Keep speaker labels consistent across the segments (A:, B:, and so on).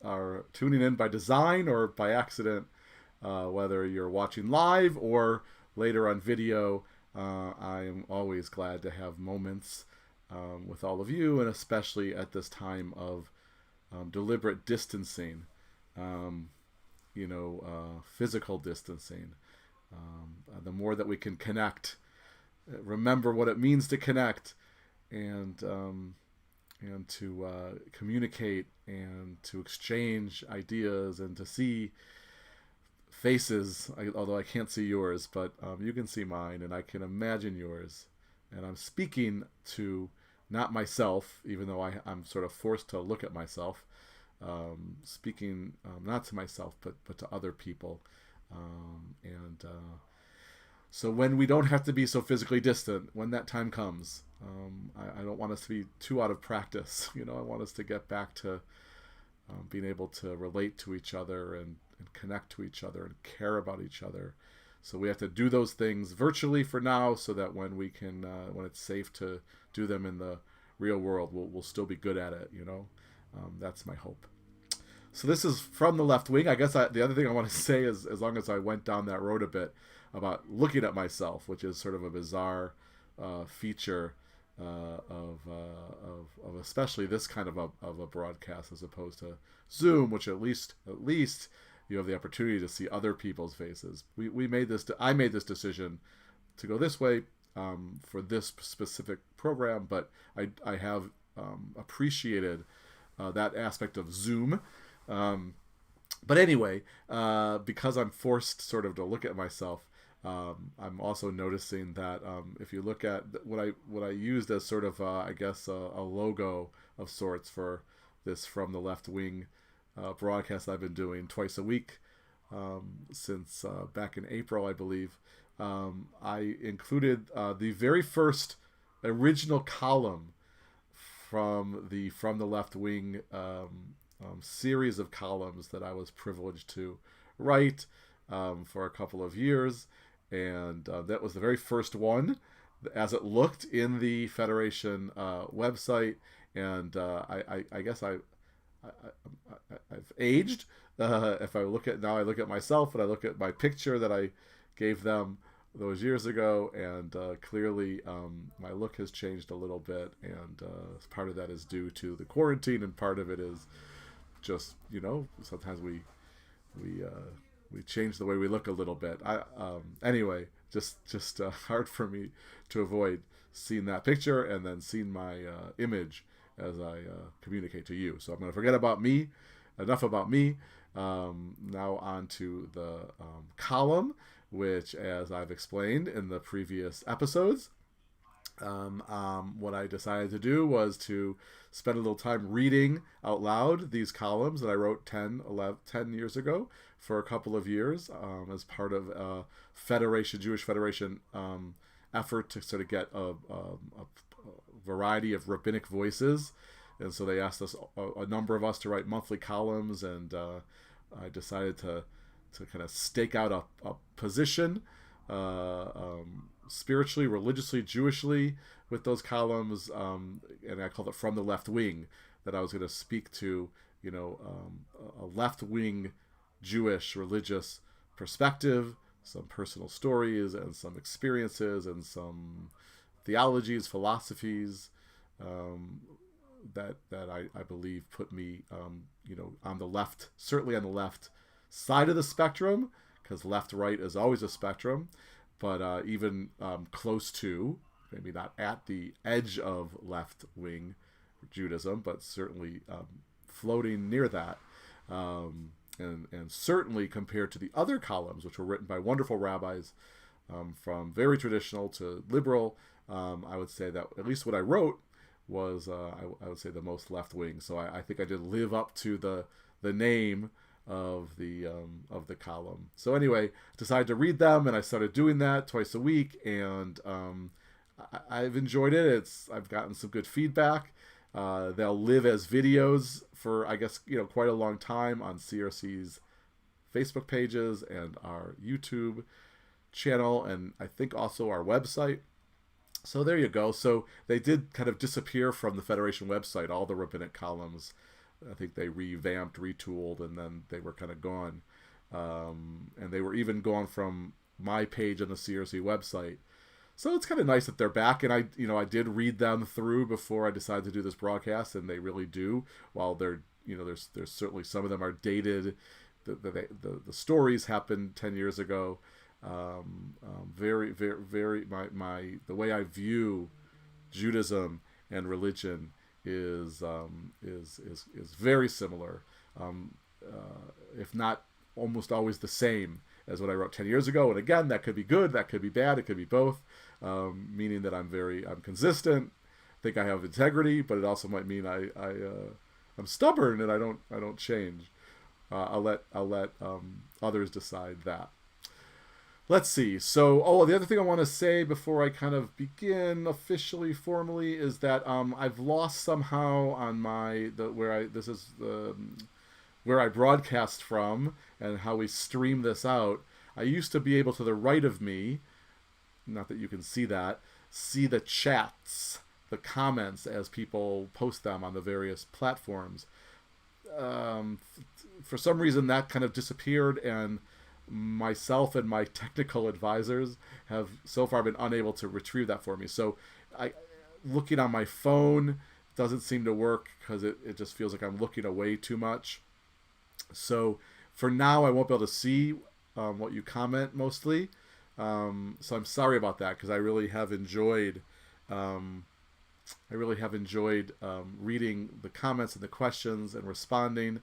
A: are tuning in by design or by accident, whether you're watching live or later on video. I am always glad to have moments with all of you, and especially at this time of deliberate distancing, um, physical distancing. The more that we can connect, remember what it means to connect, and to communicate and to exchange ideas and to see faces. Although I can't see yours, but you can see mine, and I can imagine yours. And I'm speaking to not myself, even though I'm sort of forced to look at myself. Speaking not to myself, but to other people. And So when we don't have to be so physically distant, when that time comes, I don't want us to be too out of practice. I want us to get back to being able to relate to each other and connect to each other and care about each other. So we have to do those things virtually for now, so that when we can, when it's safe to do them in the real world, we'll still be good at it. That's my hope. So this is From the Left Wing. I guess the other thing I want to say is, as long as I went down that road a bit about looking at myself, which is sort of a bizarre feature of especially this kind of a broadcast, as opposed to Zoom, which at least you have the opportunity to see other people's faces. I made this decision to go this way for this specific program, but I have appreciated that aspect of Zoom. But anyway, because I'm forced sort of to look at myself, I'm also noticing that if you look at what I used as sort of I guess a logo of sorts for this From the Left Wing broadcast I've been doing twice a week since back in April, I believe. I included the very first original column from the Left Wing series of columns that I was privileged to write for a couple of years. And that was the very first one as it looked in the Federation website. And I guess I've aged. If I look at myself and I look at my picture that I gave them those years ago, and clearly my look has changed a little bit. And part of that is due to the quarantine, and part of it is just sometimes we change the way we look a little bit. Anyway, just hard for me to avoid seeing that picture and then seeing my image as I communicate to you. So I'm going to forget about me. Enough about me. Now on to the column, which, as I've explained in the previous episodes, what I decided to do was to spend a little time reading out loud these columns that I wrote 10 years ago for a couple of years as part of a Jewish Federation effort to sort of get a variety of rabbinic voices. And so they asked us, a number of us, to write monthly columns, and I decided to kind of stake out a position spiritually, religiously, Jewishly with those columns, and I called it From the Left Wing, that I was going to speak to a left-wing Jewish religious perspective, some personal stories and some experiences and some theologies, philosophies that I believe put me on the left, certainly on the left side of the spectrum, because left-right is always a spectrum, but even close to, maybe not at the edge of left-wing Judaism, but certainly floating near that. And certainly compared to the other columns, which were written by wonderful rabbis, from very traditional to liberal, I would say that at least what I wrote was, I would say, the most left-wing. So I think I did live up to the name of the column. So anyway, decided to read them, and I started doing that twice a week, and I've enjoyed it. I've gotten some good feedback. They'll live as videos for, I guess, quite a long time on CRC's Facebook pages and our YouTube channel, and I think also our website. So there you go. So they did kind of disappear from the Federation website, all the rabbinic columns I think they revamped, retooled, and then they were kind of gone. And they were even gone from my page on the CRC website. So it's kind of nice that they're back, and I did read them through before I decided to do this broadcast, and they really do. While they're, there's certainly some of them are dated. The stories happened 10 years ago. Very, very, very, the way I view Judaism and religion is very similar, if not almost always the same as what I wrote 10 years ago. And again, that could be good, that could be bad, it could be both, meaning that I'm consistent, think I have integrity, but it also might mean I'm stubborn and I don't change. I'll let others decide that. Let's see. So, the other thing I want to say before I kind of begin officially, formally, is that I've lost somehow on where I broadcast from and how we stream this out. I used to be able, to the right of me, not that you can see that, see the chats, the comments as people post them on the various platforms. For some reason that kind of disappeared, and myself and my technical advisors have so far been unable to retrieve that for me. So looking on my phone doesn't seem to work because it just feels like I'm looking away too much. So for now I won't be able to see what you comment mostly. So I'm sorry about that, because I really have enjoyed reading the comments and the questions and responding.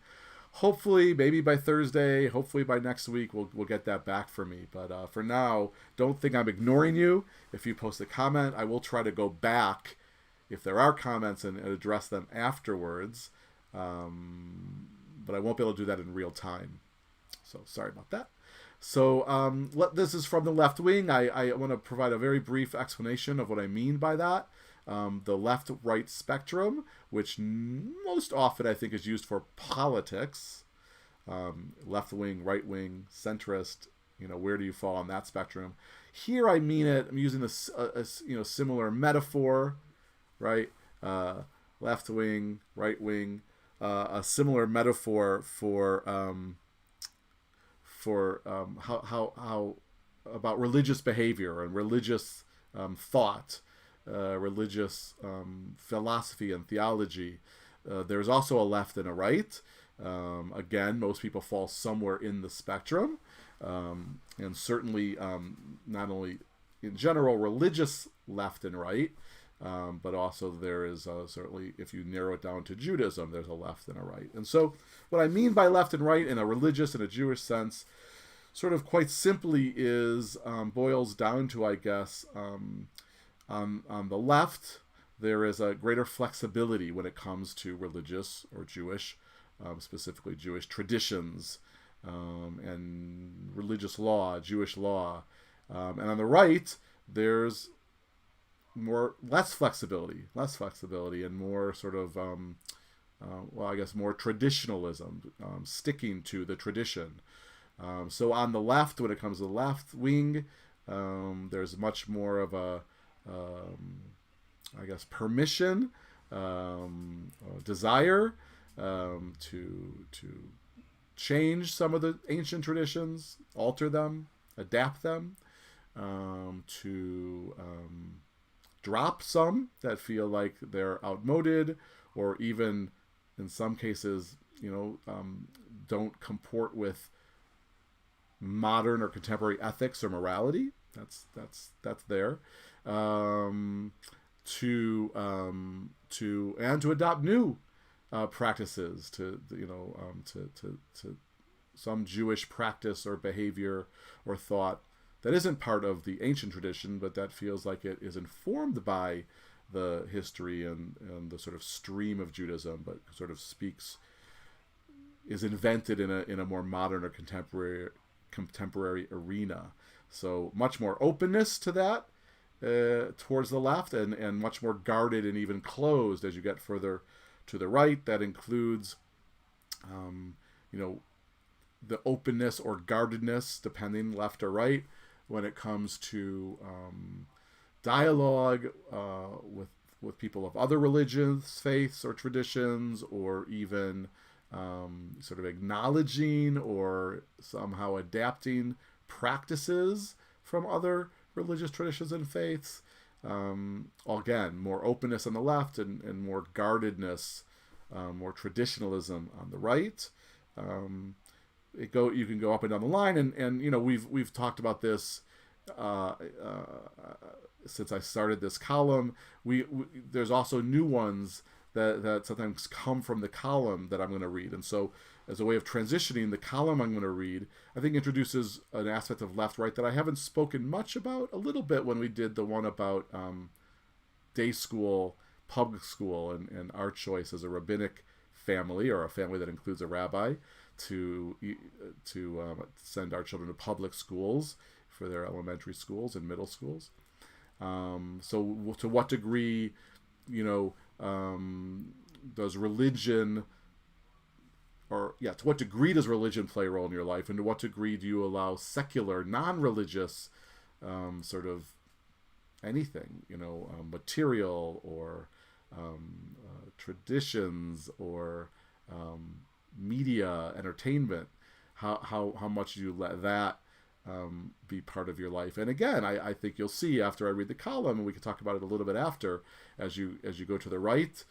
A: Hopefully, maybe by Thursday, hopefully by next week, we'll get that back for me. But for now, don't think I'm ignoring you. If you post a comment, I will try to go back if there are comments and address them afterwards. But I won't be able to do that in real time. So sorry about that. So this is from the left wing. I want to provide a very brief explanation of what I mean by that. The left-right spectrum, which most often I think is used for politics. Left wing, right wing, centrist. Where do you fall on that spectrum? Here I mean it. I'm using a similar metaphor, right? Left wing, right wing. A similar metaphor for how about religious behavior and religious thought. Religious philosophy and theology. There's also a left and a right. Again, most people fall somewhere in the spectrum. And certainly not only in general religious left and right, but also there is certainly, if you narrow it down to Judaism, there's a left and a right. And so what I mean by left and right in a religious and a Jewish sense, sort of quite simply boils down to, I guess, on the left, there is a greater flexibility when it comes to religious or Jewish, specifically Jewish traditions and religious law, Jewish law. And on the right, there's less flexibility and more sort of, more traditionalism, sticking to the tradition. So on the left, when it comes to the left wing, there's much more of a permission, desire to change some of the ancient traditions, alter them, adapt them, to drop some that feel like they're outmoded, or even in some cases, don't comport with modern or contemporary ethics or morality. That's there. To adopt new practices, to some Jewish practice or behavior or thought that isn't part of the ancient tradition, but that feels like it is informed by the history and the sort of stream of Judaism, but sort of is invented in a more modern or contemporary arena. So much more openness to that towards the left, and much more guarded and even closed as you get further to the right. That includes, the openness or guardedness, depending left or right, when it comes to dialogue with with people of other religions, faiths, or traditions, or even sort of acknowledging or somehow adapting practices from other religious traditions and faiths. Again, more openness on the left and more guardedness, more traditionalism on the right. You can go up and down the line, and we've talked about this since I started this column. There's also new ones that sometimes come from the column that I'm going to read, and so as a way of transitioning, the column I'm going to read, I think, introduces an aspect of left-right that I haven't spoken much about. A little bit when we did the one about day school, public school, and our choice as a rabbinic family, or a family that includes a rabbi, to send our children to public schools for their elementary schools and middle schools. So to what degree, does religion, to what degree does religion play a role in your life, and to what degree do you allow secular, non-religious, sort of anything, material or traditions or media, entertainment, how much do you let that be part of your life? And again, I think you'll see after I read the column, and we can talk about it a little bit after, as you go to the right,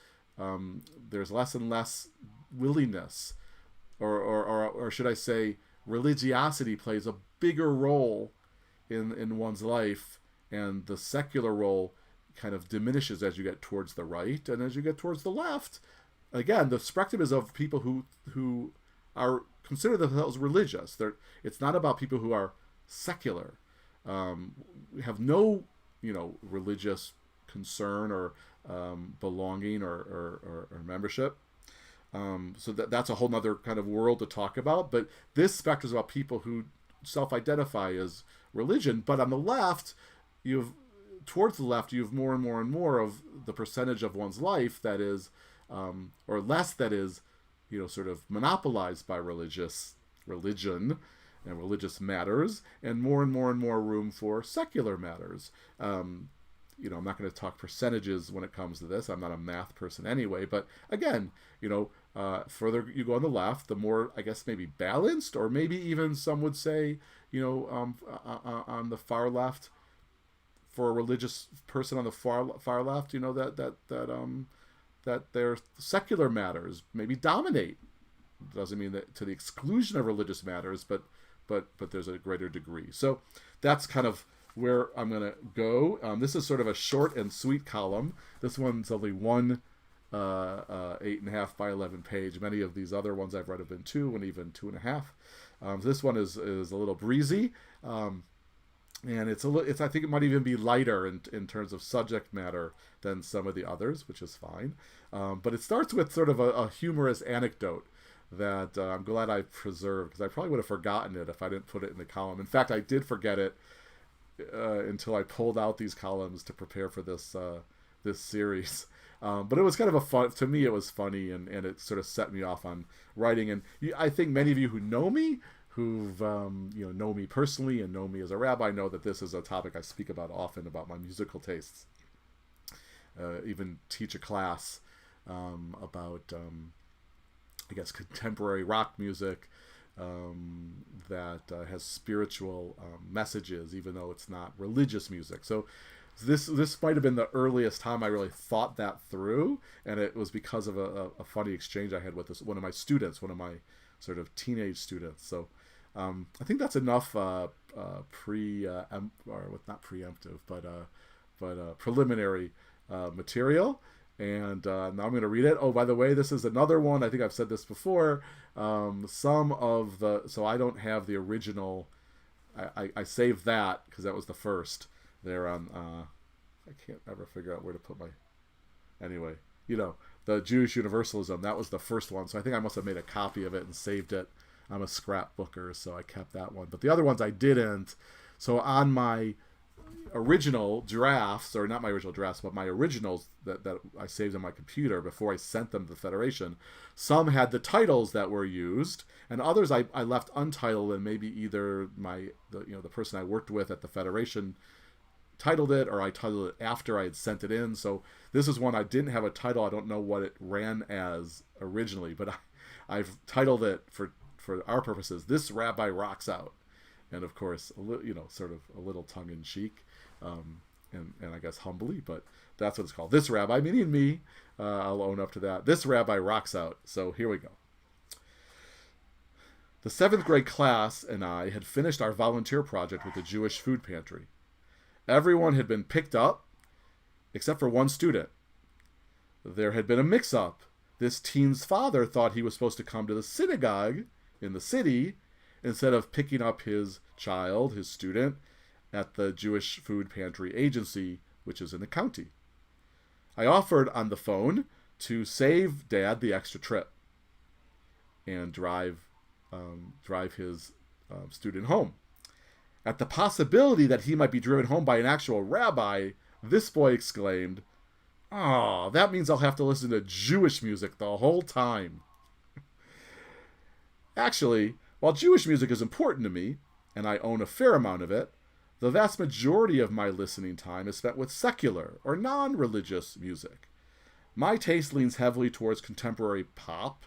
A: there's less and less willingness, or should I say, religiosity plays a bigger role in one's life, and the secular role kind of diminishes as you get towards the right, and as you get towards the left, again, the spectrum is of people who are consider themselves religious. It's not about people who are secular, have no religious concern or belonging or membership. So that's a whole nother kind of world to talk about. But this spectrum is about people who self-identify as religion. But on the left, towards the left, you have more and more and more of the percentage of one's life that is, or less that is, sort of monopolized by religion and religious matters, and more and more room for secular matters. I'm not going to talk percentages when it comes to this. I'm not a math person anyway, but again, further you go on the left, the more, I guess, maybe balanced, or maybe even some would say, on the far left, for a religious person on the far left, that their secular matters maybe dominate. Doesn't mean that to the exclusion of religious matters, but there's a greater degree. So that's kind of where I'm going to go. This is sort of a short and sweet column. This one's only one 8.5 by 11 page. Many of these other ones I've read have been 2 and even 2.5. So this one is a little breezy. And I think it might even be lighter in terms of subject matter than some of the others, which is fine. But it starts with sort of a humorous anecdote that I'm glad I preserved, because I probably would have forgotten it if I didn't put it in the column. In fact, I did forget it until I pulled out these columns to prepare for this series. But it was kind of to me it was funny, and it sort of set me off on writing. And I think many of you who know me, who've know me personally and know me as a rabbi, know that this is a topic I speak about often, about my musical tastes. Even teach a class about I guess contemporary rock music that has spiritual messages, even though it's not religious music. So this might have been the earliest time I really thought that through, and it was because of a funny exchange I had with one of my students, one of my sort of teenage students. So I think that's enough not preemptive, but preliminary material. And now I'm going to read it. Oh, by the way, this is another one. I think I've said this before. So I don't have the original. I saved that because that was the first. There on. I can't ever figure out where to put my. Anyway, the Jewish Universalism. That was the first one. So I think I must have made a copy of it and saved it. I'm a scrapbooker, so I kept that one. But the other ones I didn't. So on my original drafts, or not my original drafts, but my originals that I saved on my computer before I sent them to the Federation, some had the titles that were used, and others I left untitled, and maybe either the person I worked with at the Federation titled it, or I titled it after I had sent it in. So this is one I didn't have a title. I don't know what it ran as originally, but I've titled it for our purposes, "This Rabbi Rocks Out," and of course, sort of a little tongue in cheek, and I guess humbly, but that's what it's called. This Rabbi, meaning me, I'll own up to that. This Rabbi rocks out. So here we go. The 7th grade class and I had finished our volunteer project with the Jewish food pantry. Everyone had been picked up, except for one student. There had been a mix-up. This teen's father thought he was supposed to come to the synagogue in the city instead of picking up his child, his student, at the Jewish food pantry agency, which is in the county. I offered on the phone to save Dad the extra trip and drive his student home. At the possibility that he might be driven home by an actual rabbi, this boy exclaimed, "Oh, that means I'll have to listen to Jewish music the whole time." Actually, while Jewish music is important to me, and I own a fair amount of it, the vast majority of my listening time is spent with secular or non-religious music. My taste leans heavily towards contemporary pop,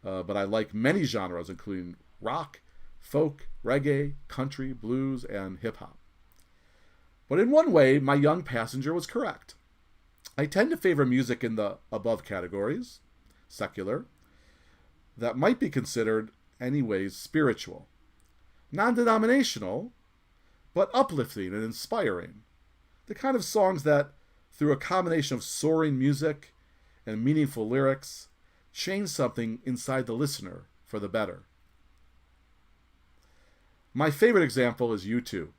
A: but I like many genres, including rock, folk, reggae, country, blues, and hip-hop. But in one way, my young passenger was correct. I tend to favor music in the above categories, secular, that might be considered anyways spiritual, non-denominational, but uplifting and inspiring. The kind of songs that, through a combination of soaring music and meaningful lyrics, change something inside the listener for the better. My favorite example is U2.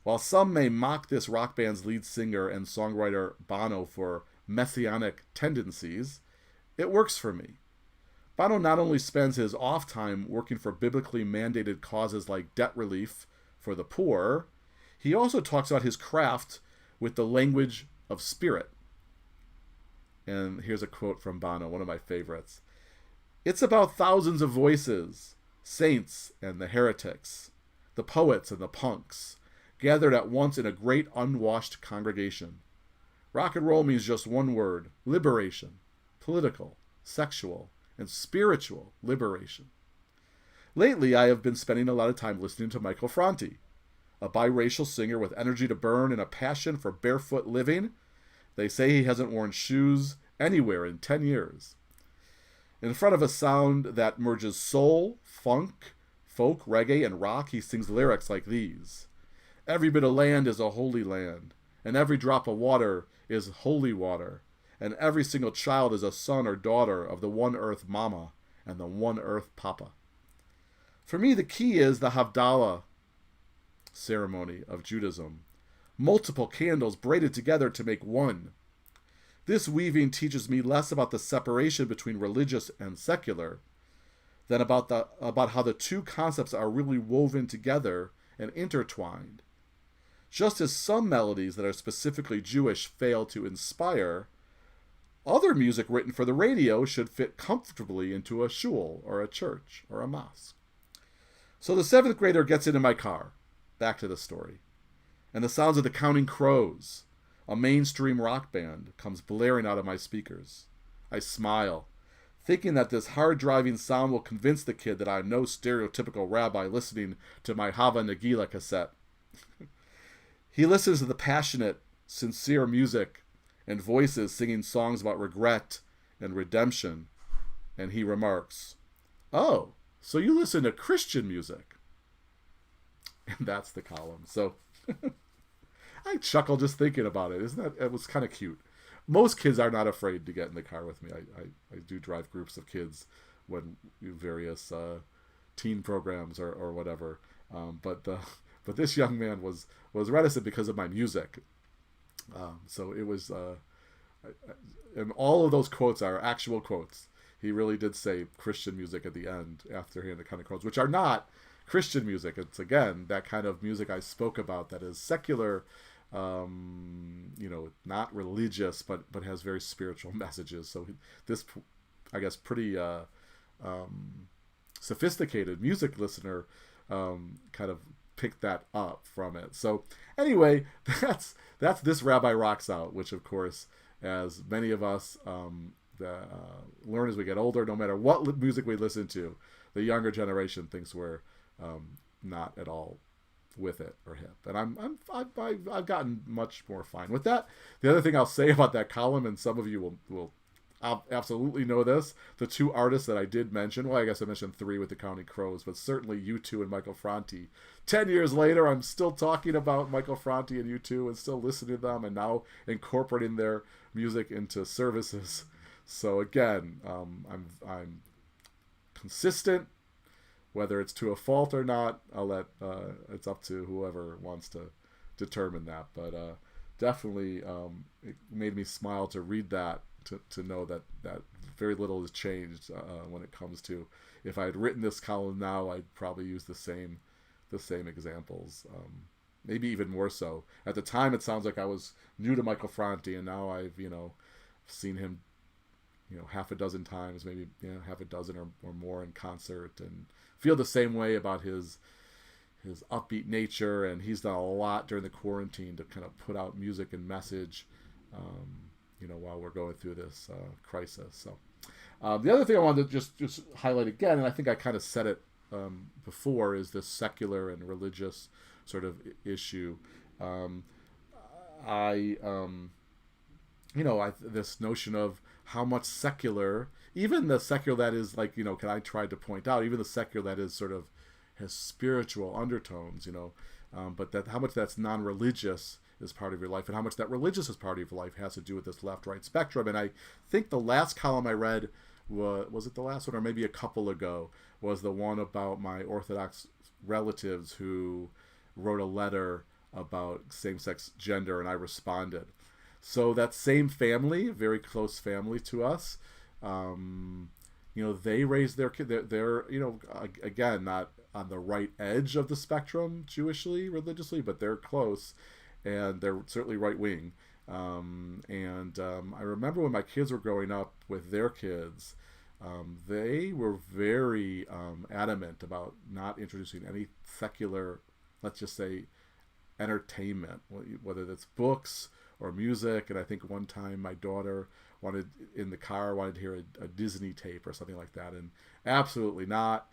A: While some may mock this rock band's lead singer and songwriter Bono for messianic tendencies, it works for me. Bono not only spends his off time working for biblically mandated causes like debt relief for the poor, he also talks about his craft with the language of spirit. And here's a quote from Bono, one of my favorites. "It's about thousands of voices, saints and the heretics, the poets and the punks, gathered at once in a great unwashed congregation. Rock and roll means just one word: liberation, political, sexual, and spiritual liberation." Lately, I have been spending a lot of time listening to Michael Franti, a biracial singer with energy to burn and a passion for barefoot living. They say he hasn't worn shoes anywhere in 10 years. In front of a sound that merges soul, funk, folk, reggae, and rock, he sings lyrics like these. "Every bit of land is a holy land, and every drop of water is holy water, and every single child is a son or daughter of the one earth mama and the one earth papa." For me, the key is the Havdalah ceremony of Judaism. Multiple candles braided together to make one. This weaving teaches me less about the separation between religious and secular than about how the two concepts are really woven together and intertwined. Just as some melodies that are specifically Jewish fail to inspire, other music written for the radio should fit comfortably into a shul or a church or a mosque. So the 7th grader gets into my car, back to the story, and the sounds of the Counting Crows, a mainstream rock band, comes blaring out of my speakers. I smile, thinking that this hard-driving sound will convince the kid that I'm no stereotypical rabbi listening to my Hava Nagila cassette. He listens to the passionate, sincere music and voices singing songs about regret and redemption, and he remarks, "Oh, so you listen to Christian music?" And that's the column. So I chuckle just thinking about it. It was kind of cute. Most kids are not afraid to get in the car with me. I do drive groups of kids when various teen programs or whatever. But this young man was reticent because of my music. So it was, and all of those quotes are actual quotes. He really did say Christian music at the end after hearing the kind of quotes, which are not Christian music. It's, again, that kind of music I spoke about that is secular, not religious, but has very spiritual messages. So this, I guess, pretty sophisticated music listener kind of picked that up from it. So anyway, that's This Rabbi Rocks Out, which of course, as many of us learn as we get older, no matter what music we listen to, the younger generation thinks we're not at all with it or hip, and I've gotten much more fine with that. The other thing I'll say about that column, and some of you will absolutely know this, the two artists that I did mention, well, I guess I mentioned three with the Counting Crows, but certainly U2 and Michael Franti. 10 years later, I'm still talking about Michael Franti and U2 and still listening to them and now incorporating their music into services. So again, I'm consistent. Whether it's to a fault or not, I'll let it's up to whoever wants to determine that. But definitely, it made me smile to read that, to know that very little has changed when it comes to, if I had written this column now, I'd probably use the same examples, maybe even more so. At the time, it sounds like I was new to Michael Franti, and now I've seen him half a dozen times, maybe half a dozen or more in concert, and feel the same way about his upbeat nature. And he's done a lot during the quarantine to kind of put out music and message, while we're going through this crisis. So the other thing I wanted to just highlight again, and I think I kind of said it before, is this secular and religious sort of issue. This notion of how much secular, even the secular that is I tried to point out, even the secular that is sort of has spiritual undertones, but that how much that's non-religious is part of your life, and how much that religious is part of your life has to do with this left-right spectrum. And I think the last column I read, was it the last one, or maybe a couple ago, was the one about my Orthodox relatives who wrote a letter about same-sex gender, and I responded. So that same family, very close family to us, they raised their kid. They're again, not on the right edge of the spectrum Jewishly, religiously, but they're close, and they're certainly right wing. I remember when my kids were growing up with their kids, they were very adamant about not introducing any secular, let's just say, entertainment, whether that's books or music. And I think one time my daughter wanted to hear a Disney tape or something like that, and absolutely not.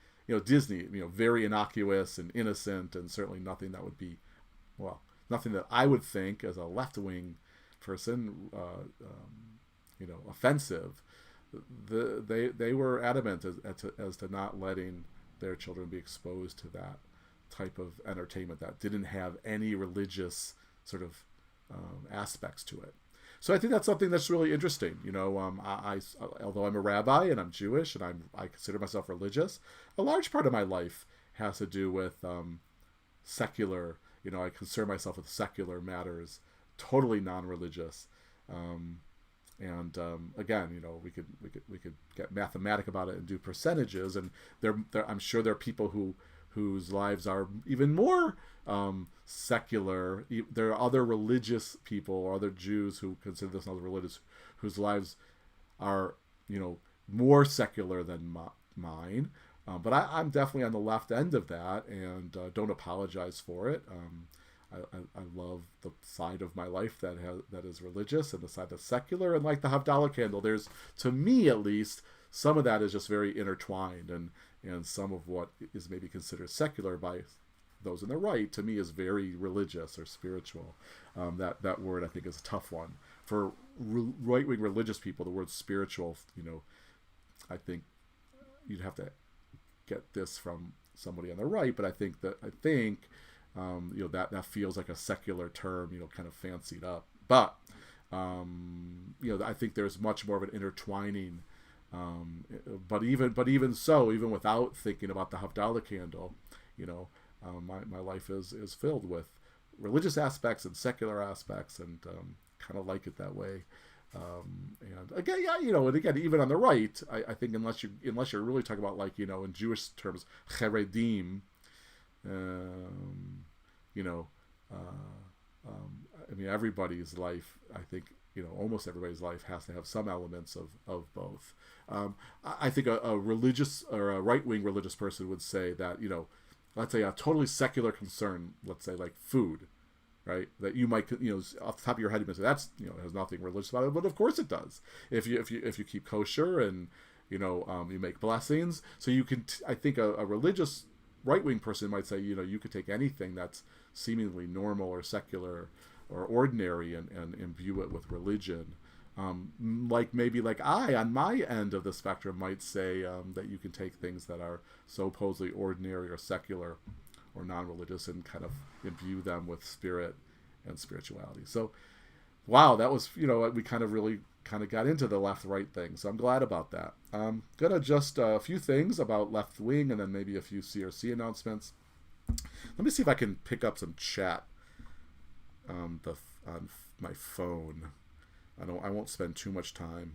A: Disney, very innocuous and innocent, and certainly nothing that would be, nothing that I would think as a left-wing person, offensive. They were adamant as to not letting their children be exposed to that type of entertainment that didn't have any religious sort of aspects to it. So I think that's something that's really interesting. Although I'm a rabbi and I'm Jewish and I consider myself religious, a large part of my life has to do with secular. I concern myself with secular matters, totally non-religious. Again, we could get mathematic about it and do percentages, and I'm sure there are people whose lives are even more secular. There are other religious people or other Jews who consider themselves religious, whose lives are more secular than mine. But I'm definitely on the left end of that, and don't apologize for it. I love the side of my life that is religious, and the side that's secular. And like the Havdalah candle, there's, to me at least, some of that is just very intertwined, and some of what is maybe considered secular by those in the right, to me, is very religious or spiritual. That word, I think, is a tough one. For right-wing religious people, the word spiritual, I think you'd have to get this from somebody on the right, but I think that feels like a secular term, kind of fancied up. But I think there's much more of an intertwining. But even so, even without thinking about the Havdalah candle, my life is filled with religious aspects and secular aspects, and kind of like it that way. And again, and again, even on the right, I think unless you're really talking about in Jewish terms, Charedim, everybody's life, I think, almost everybody's life has to have some elements of both. I think a religious or a right-wing religious person would say that, let's say, a totally secular concern, let's say like food, right? That you might, off the top of your head, you might say that's, it has nothing religious about it, but of course it does. If you keep kosher and you make blessings, so you can. I think a religious right-wing person might say, you could take anything that's seemingly normal or secular or ordinary and imbue it with religion. Like I, on my end of the spectrum, might say that you can take things that are supposedly ordinary or secular or non-religious and kind of imbue them with spirit and spirituality. So, wow, that was, we kind of really got into the left-right thing. So I'm glad about that. I'm going to just a few things about left wing and then maybe a few CRC announcements. Let me see if I can pick up some chat on my phone. I won't spend too much time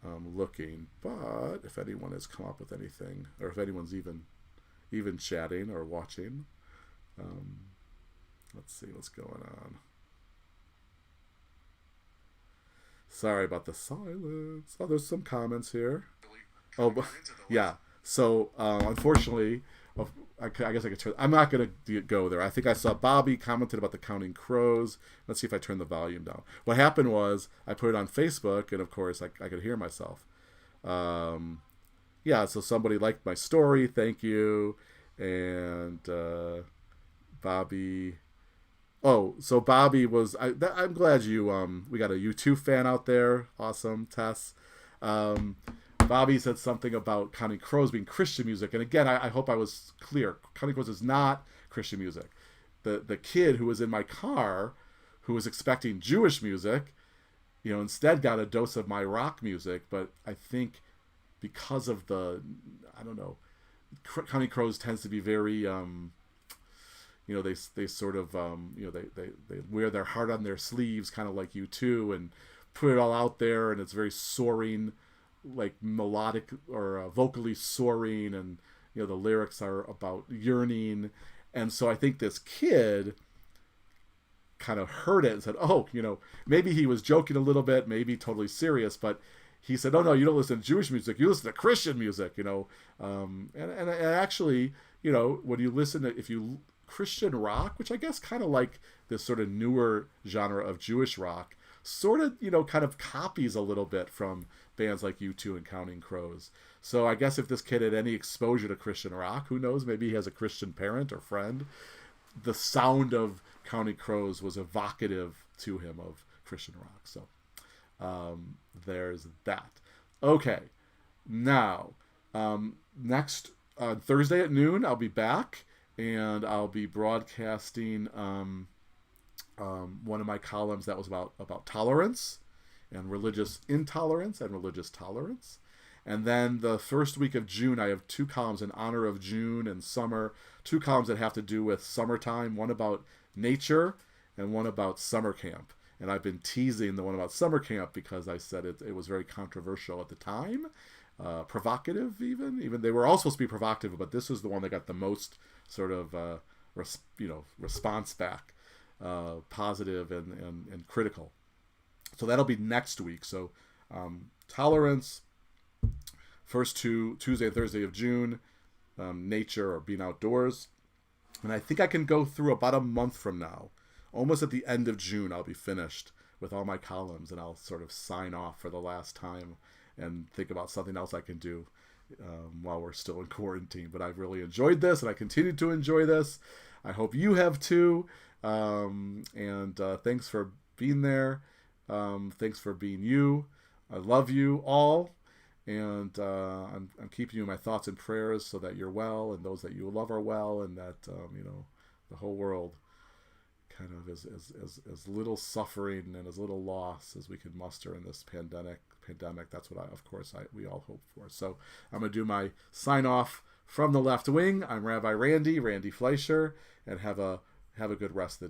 A: looking, but if anyone has come up with anything, or if anyone's even chatting or watching, let's see what's going on. Sorry about the silence. Oh, there's some comments here. Oh, but, yeah. So unfortunately, I guess I could turn. I'm not going to go there. I think I saw Bobby commented about the Counting Crows. Let's see if I turn the volume down. What happened was I put it on Facebook, and of course I could hear myself. Yeah, so somebody liked my story. Thank you. And Bobby. Oh, so Bobby was. I'm glad you. We got a U2 fan out there. Awesome, Tess. Bobby said something about Counting Crows being Christian music, and again, I hope I was clear. Counting Crows is not Christian music. The kid who was in my car, who was expecting Jewish music, instead got a dose of my rock music. But I think because of I don't know, Counting Crows tends to be very, they sort of, they wear their heart on their sleeves, kind of like U2, and put it all out there, and it's very soaring, like melodic or vocally soaring, and the lyrics are about yearning. And so I think this kid kind of heard it and said, oh, maybe he was joking a little bit, maybe totally serious, but he said, oh no, you don't listen to Jewish music, you listen to Christian music, and actually, when you listen to, if you Christian rock, which I guess kind of like this sort of newer genre of Jewish rock, sort of, kind of copies a little bit from bands like U2 and Counting Crows. So I guess if this kid had any exposure to Christian rock, who knows, maybe he has a Christian parent or friend, the sound of Counting Crows was evocative to him of Christian rock. So there's that. Okay, now next Thursday at noon, I'll be back, and I'll be broadcasting one of my columns that was about tolerance and religious intolerance and religious tolerance. And then the first week of June, I have 2 columns in honor of June and summer, 2 columns that have to do with summertime, one about nature and one about summer camp. And I've been teasing the one about summer camp because I said it was very controversial at the time, provocative even. They were all supposed to be provocative, but this was the one that got the most sort of response back, positive and critical. So that'll be next week. So tolerance, first Tuesday and Thursday of June, nature or being outdoors. And I think I can go through about a month from now, almost at the end of June, I'll be finished with all my columns, and I'll sort of sign off for the last time and think about something else I can do while we're still in quarantine. But I've really enjoyed this, and I continue to enjoy this. I hope you have too. And thanks for being there. Thanks for being you. I love you all. And I'm keeping you in my thoughts and prayers so that you're well, and those that you love are well, and that the whole world kind of as little suffering and as little loss as we can muster in this pandemic. That's what we all hope for. So I'm gonna do my sign off from the left wing. I'm Rabbi Randy Fleischer, and have a good rest of the day.